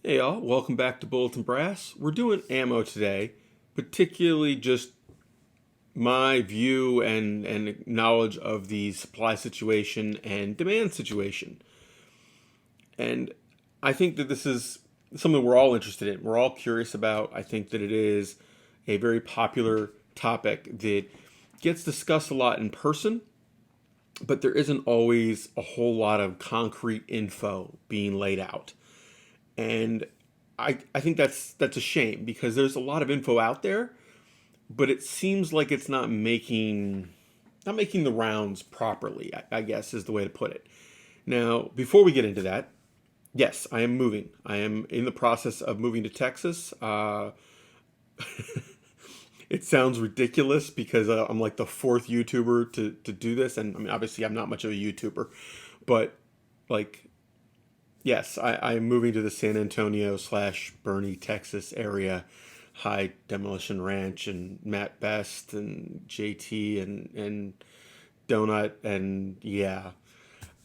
Hey y'all, welcome back to Bulletin Brass. We're doing ammo today, particularly just my view and knowledge of the supply situation and demand situation. And I think that this is something we're all interested in. We're all curious about. I think that it is a very popular topic that gets discussed a lot in person, but there isn't always a whole lot of concrete info being laid out. And I think that's a shame because there's a lot of info out there, but it seems like it's not making the rounds properly, I guess is the way to put it. Now, before we get into that, yes, I am moving. I am in the process of moving to Texas. It sounds ridiculous because I'm like the fourth YouTuber to do this, and I mean obviously I'm not much of a YouTuber, but like yes, I'm moving to the San Antonio slash Bernie, Texas area. Hi, Demolition Ranch and Matt Best and JT and Donut and yeah.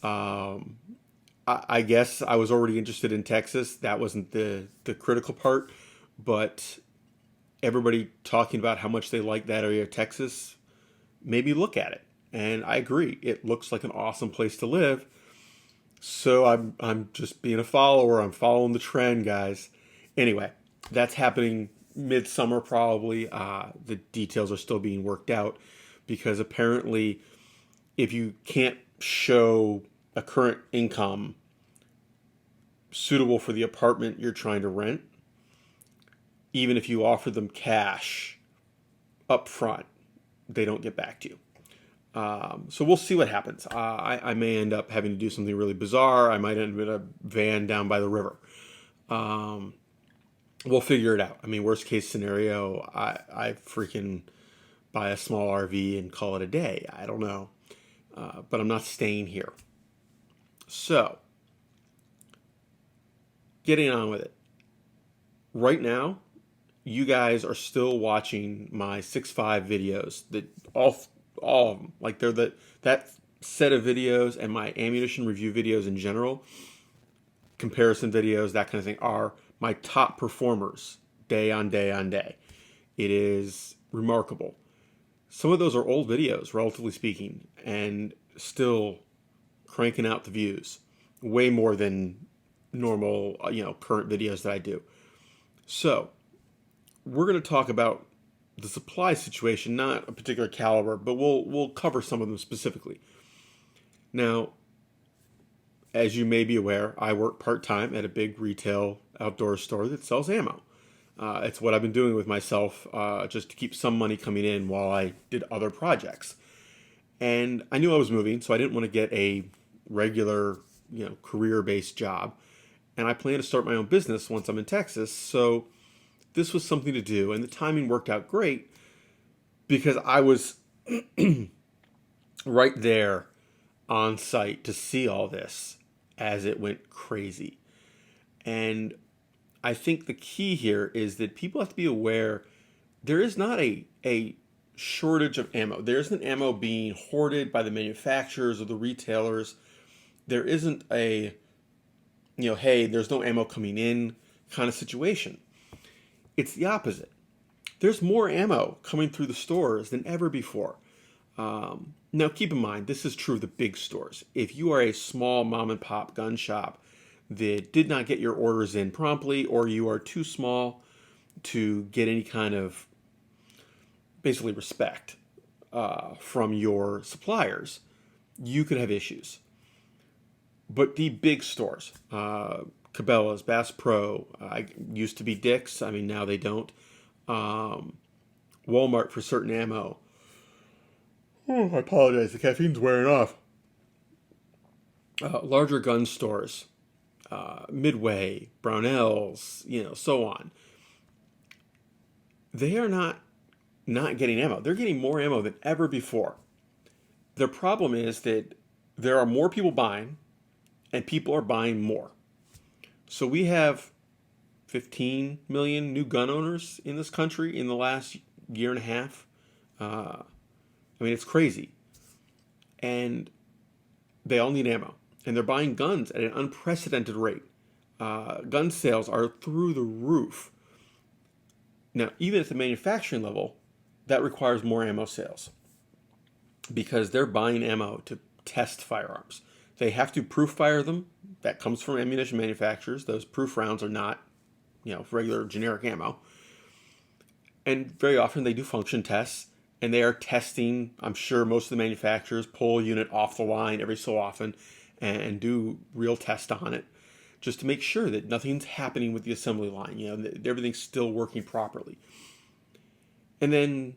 Um, I guess I was already interested in Texas. That wasn't the critical part, but everybody talking about how much they like that area of Texas, maybe look at it. And I agree, it looks like an awesome place to live. So I'm just being a follower. I'm following the trend, guys. Anyway, that's happening midsummer probably. The details are still being worked out because apparently, if you can't show a current income suitable for the apartment you're trying to rent, even if you offer them cash up front, they don't get back to you. So we'll see what happens. I may end up having to do something really bizarre. I might end up in a van down by the river. Um, we'll figure it out. I mean, worst case scenario, I freaking buy a small RV and call it a day. I don't know. But I'm not staying here. So, getting on with it. Right now, you guys are still watching my 6.5 videos that all of them, like they're that set of videos and my ammunition review videos in general, comparison videos, that kind of thing, are my top performers day on day on day. It is remarkable. Some of those are old videos, relatively speaking, and still cranking out the views way more than normal, current videos that I do. So, we're going to talk about the supply situation, not a particular caliber, but we'll cover some of them specifically. Now, as you may be aware, I work part-time at a big retail outdoor store that sells ammo. It's what I've been doing with myself just to keep some money coming in while I did other projects. And I knew I was moving, so I didn't want to get a regular, career-based job. And I plan to start my own business once I'm in Texas, so this was something to do. And the timing worked out great because I was right there on site to see all this as it went crazy. And I think the key here is that people have to be aware there is not a shortage of ammo. There isn't ammo being hoarded by the manufacturers or the retailers. There isn't hey, there's no ammo coming in kind of situation. It's the opposite. There's more ammo coming through the stores than ever before. Now, keep in mind, this is true of the big stores. If you are a small mom and pop gun shop that did not get your orders in promptly, or you are too small to get any kind of basically respect from your suppliers, you could have issues. But the big stores, Cabela's, Bass Pro, used to be Dick's. I mean, now they don't. Walmart for certain ammo. Oh, I apologize. The caffeine's wearing off. Larger gun stores, Midway, Brownells, so on. They are not getting ammo. They're getting more ammo than ever before. Their problem is that there are more people buying, and people are buying more. So we have 15 million new gun owners in this country in the last year and a half. I mean, it's crazy. And they all need ammo. And they're buying guns at an unprecedented rate. gun sales are through the roof. Now, even at the manufacturing level, that requires more ammo sales because they're buying ammo to test firearms. They have to proof fire them. That comes from ammunition manufacturers. Those proof rounds are not, regular generic ammo. And very often they do function tests, and they are testing. I'm sure most of the manufacturers pull a unit off the line every so often and do real tests on it just to make sure that nothing's happening with the assembly line, that everything's still working properly. And then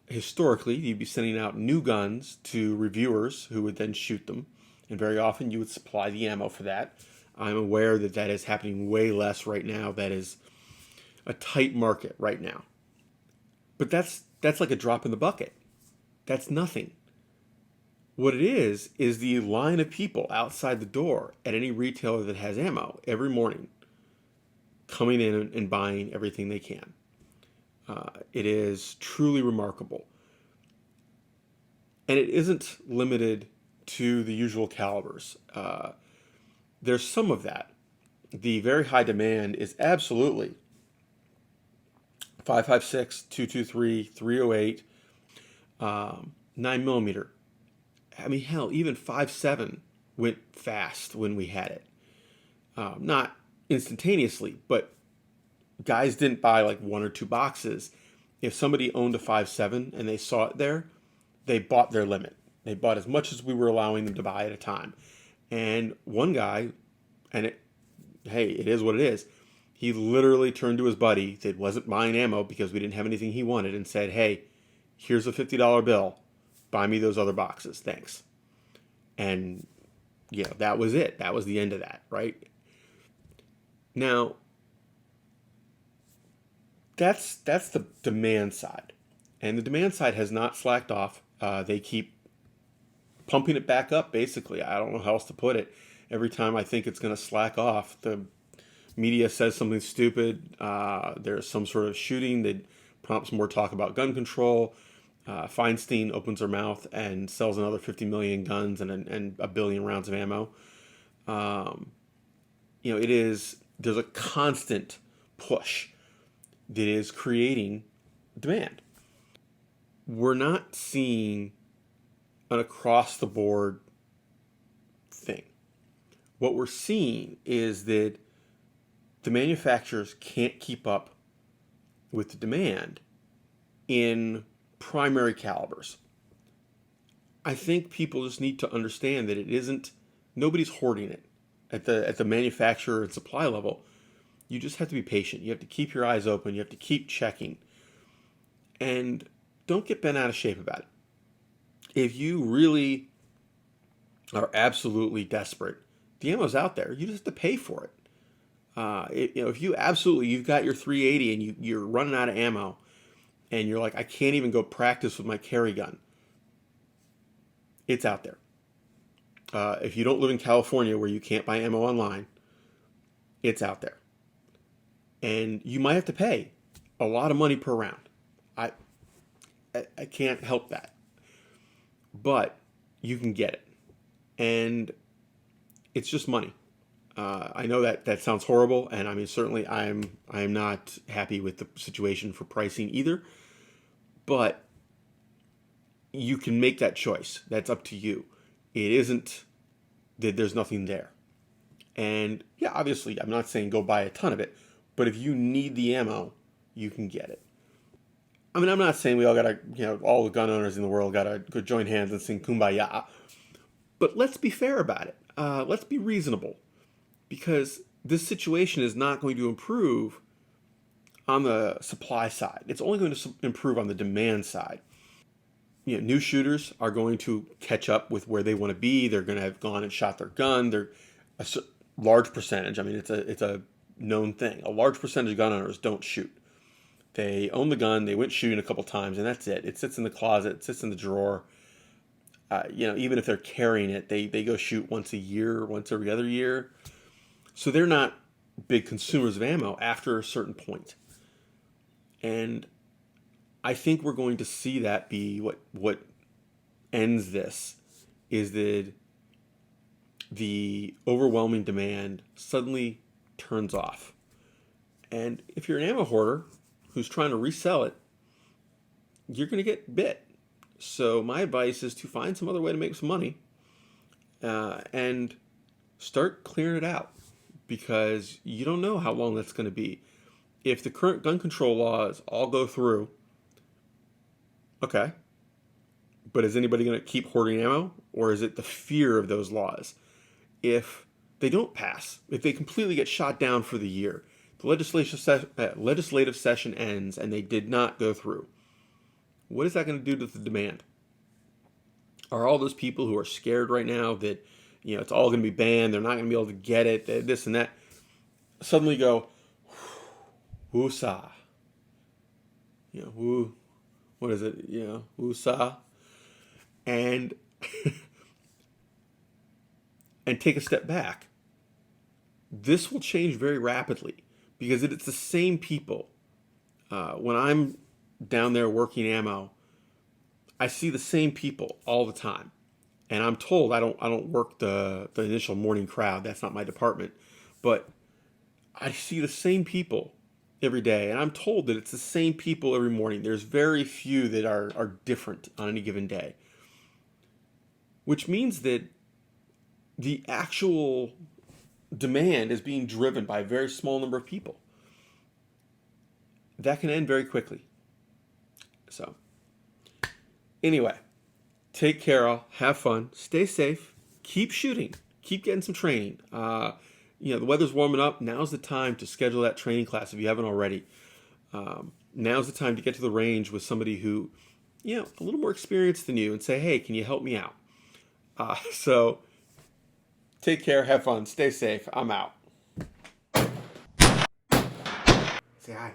historically, you'd be sending out new guns to reviewers who would then shoot them. And very often you would supply the ammo for that. I'm aware that that is happening way less right now. That is a tight market right now. But that's like a drop in the bucket. That's nothing. What it is the line of people outside the door at any retailer that has ammo every morning coming in and buying everything they can. It is truly remarkable. And it isn't limited to the usual calibers. There's some of that. The very high demand is absolutely 5.56, 223, 308, 9 millimeter. I mean, hell, even 5.7 went fast when we had it. Not instantaneously, but guys didn't buy like one or two boxes. If somebody owned a 5.7 and they saw it there, they bought their limit. They bought as much as we were allowing them to buy at a time. And one guy, hey, it is what it is. He literally turned to his buddy that wasn't buying ammo because we didn't have anything he wanted and said, hey, here's a $50 bill. Buy me those other boxes. Thanks. And, that was it. That was the end of that, right? Now, that's the demand side. And the demand side has not slacked off. They keep pumping it back up, basically. I don't know how else to put it. Every time I think it's going to slack off, the media says something stupid. There's some sort of shooting that prompts more talk about gun control. Feinstein opens her mouth and sells another 50 million guns and a billion rounds of ammo. There's a constant push that is creating demand. We're not seeing an across the board thing. What we're seeing is that the manufacturers can't keep up with the demand in primary calibers. I think people just need to understand that nobody's hoarding it at the manufacturer and supply level. You just have to be patient. You have to keep your eyes open. You have to keep checking. And don't get bent out of shape about it. If you really are absolutely desperate, the ammo's out there. You just have to pay for it. If you've got your 380 and you're running out of ammo, and you're like, I can't even go practice with my carry gun, it's out there. If you don't live in California where you can't buy ammo online, it's out there. And you might have to pay a lot of money per round. I can't help that. But you can get it. And it's just money. I know that sounds horrible, and I mean certainly I am not happy with the situation for pricing either. But you can make that choice. That's up to you. It isn't that there's nothing there. And yeah, obviously, I'm not saying go buy a ton of it, but if you need the ammo, you can get it. I mean, I'm not saying we all gotta, all the gun owners in the world gotta go join hands and sing Kumbaya. But let's be fair about it. Let's be reasonable. Because this situation is not going to improve on the supply side. It's only going to improve on the demand side. New shooters are going to catch up with where they want to be. They're going to have gone and shot their gun. They're a large percentage. I mean, it's a known thing. A large percentage of gun owners don't shoot. They own the gun. They went shooting a couple times, and that's it. It sits in the closet. It sits in the drawer. Even if they're carrying it, they go shoot once a year, once every other year. So they're not big consumers of ammo after a certain point. And I think we're going to see that be what ends this, is that the overwhelming demand suddenly turns off. And if you're an ammo hoarder who's trying to resell it, you're going to get bit. So my advice is to find some other way to make some money and start clearing it out, because you don't know how long that's going to be. If the current gun control laws all go through, okay, but is anybody going to keep hoarding ammo, or is it the fear of those laws? If they don't pass, if they completely get shot down for the year, the legislative session ends and they did not go through, what is that going to do to the demand? Are all those people who are scared right now that, it's all going to be banned, they're not going to be able to get it, this and that, suddenly go, woosah, what is it, woosah, and and take a step back? This will change very rapidly, because it's the same people. When I'm down there working ammo, I see the same people all the time, and I'm told I don't work the initial morning crowd. That's not my department, but I see the same people every day, and I'm told that it's the same people every morning. There's very few that are different on any given day, which means that the actual demand is being driven by a very small number of people. That can end very quickly. So, anyway, take care all, have fun, stay safe, keep shooting, keep getting some training. The weather's warming up. Now's the time to schedule that training class if you haven't already. Now's the time to get to the range with somebody who, a little more experienced than you, and say, hey, can you help me out? So, take care, have fun, stay safe. I'm out. Say hi.